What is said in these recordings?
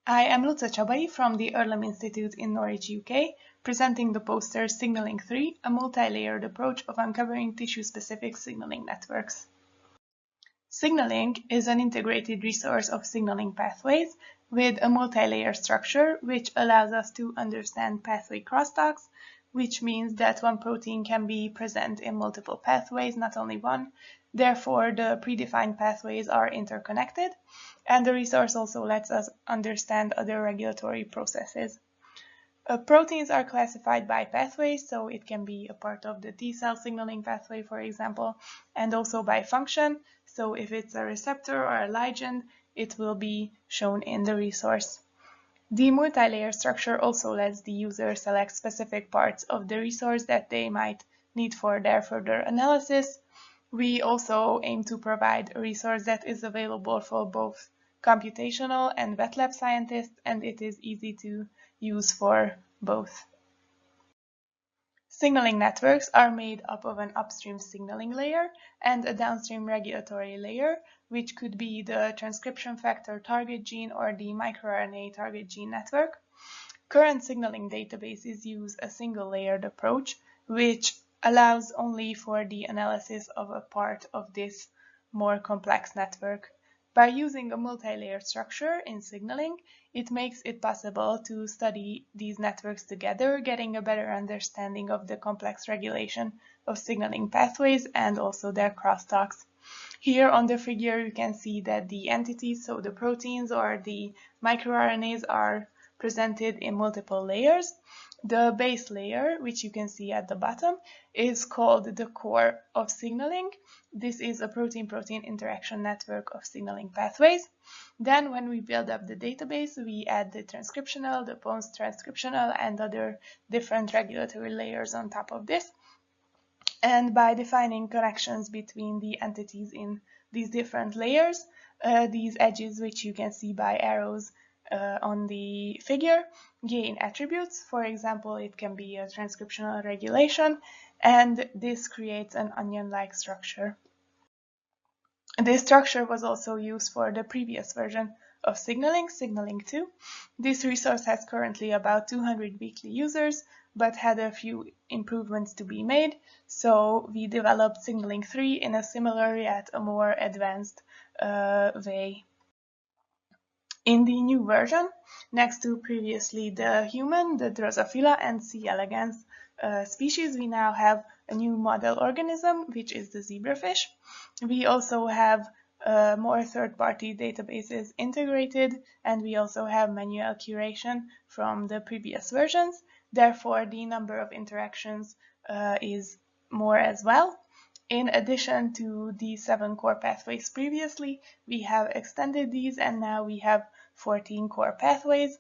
I am Luca Csabai from the Earlham Institute in Norwich, UK, presenting the poster SignaLink3, a multi-layered approach of uncovering tissue-specific signaling networks. SignaLink is an integrated resource of signaling pathways with a multi-layer structure which allows us to understand pathway crosstalks, which means that one protein can be present in multiple pathways, not only one. Therefore, the predefined pathways are interconnected, and the resource also lets us understand other regulatory processes. Proteins are classified by pathways, so it can be a part of the T-cell signaling pathway, for example, and also by function. So if it's a receptor or a ligand, it will be shown in the resource. The multi-layer structure also lets the user select specific parts of the resource that they might need for their further analysis. We also aim to provide a resource that is available for both computational and wet lab scientists, and it is easy to use for both. Signaling networks are made up of an upstream signaling layer and a downstream regulatory layer, which could be the transcription factor target gene or the microRNA target gene network. Current signaling databases use a single-layered approach, which allows only for the analysis of a part of this more complex network. By using a multi-layer structure in signaling, it makes it possible to study these networks together, getting a better understanding of the complex regulation of signaling pathways and also their crosstalks. Here on the figure you can see that the entities, so the proteins or the microRNAs, are presented in multiple layers. The base layer, which you can see at the bottom, is called the core of signaling. This is a protein-protein interaction network of signaling pathways. Then when we build up the database, we add the transcriptional, the post-transcriptional, and other different regulatory layers on top of this. And by defining connections between the entities in these different layers, these edges, which you can see by arrows on the figure, gain attributes. For example, it can be a transcriptional regulation, and this creates an onion-like structure. This structure was also used for the previous version of signaling, SignaLink3. This resource has currently about 200 weekly users, but had a few improvements to be made, so we developed SignaLink3 in a similar yet a more advanced way. In the new version, next to previously the human, the Drosophila, and C. elegans species, we now have a new model organism, which is the zebrafish. We also have more third-party databases integrated, and we also have manual curation from the previous versions. Therefore, the number of interactions is more as well. In addition to the 7 core pathways previously, we have extended these, and now we have 14 core pathways.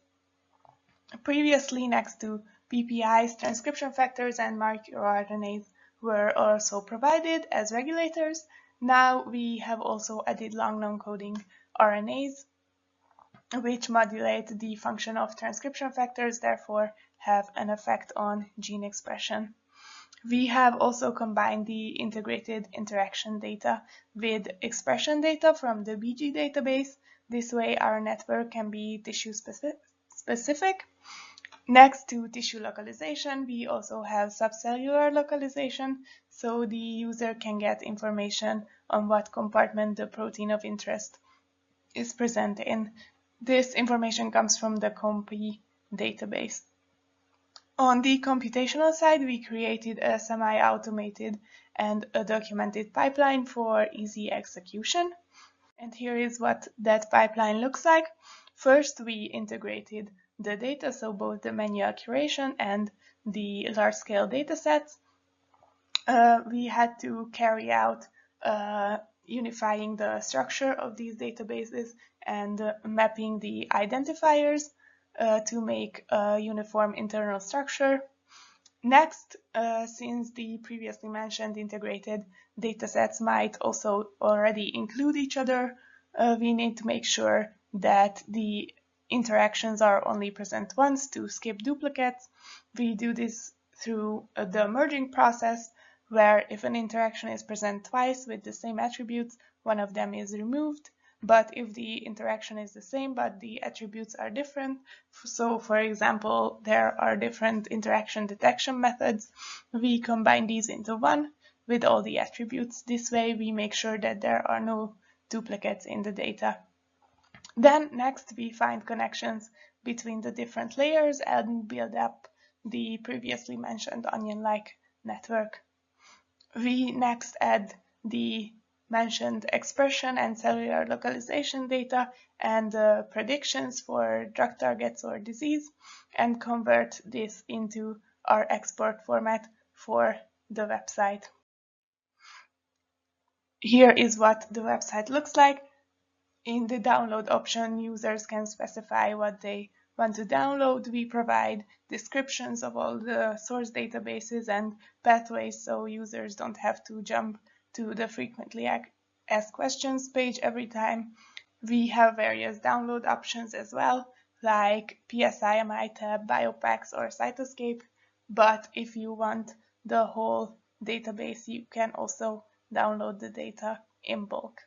Previously, next to PPIs, transcription factors and microRNAs were also provided as regulators. Now we have also added long non-coding RNAs, which modulate the function of transcription factors, therefore have an effect on gene expression. We have also combined the integrated interaction data with expression data from the BG database. This way our network can be tissue specific. Next to tissue localization, we also have subcellular localization, so the user can get information on what compartment the protein of interest is present in. This information comes from the COMPI database. On the computational side, we created a semi-automated and a documented pipeline for easy execution. And here is what that pipeline looks like. First, we integrated the data, so both the manual curation and the large-scale data sets. We had to carry out unifying the structure of these databases and mapping the identifiers to make a uniform internal structure. Next, since the previously mentioned integrated datasets might also already include each other, we need to make sure that the interactions are only present once to skip duplicates. We do this through the merging process, where if an interaction is present twice with the same attributes, one of them is removed. but if the interaction is the same but the attributes are different, so for example there are different interaction detection methods, we combine these into one with all the attributes. This way we make sure that there are no duplicates in the data. Then next we find connections between the different layers and build up the previously mentioned onion-like network. We next add the mentioned expression and cellular localization data and predictions for drug targets or disease, and convert this into our export format for the website. Here is what the website looks like. In the download option, users can specify what they want to download. We provide descriptions of all the source databases and pathways so users don't have to jump to the frequently asked questions page every time. We have various download options as well, like PSIMI tab, Biopacks, or Cytoscape. But if you want the whole database, you can also download the data in bulk.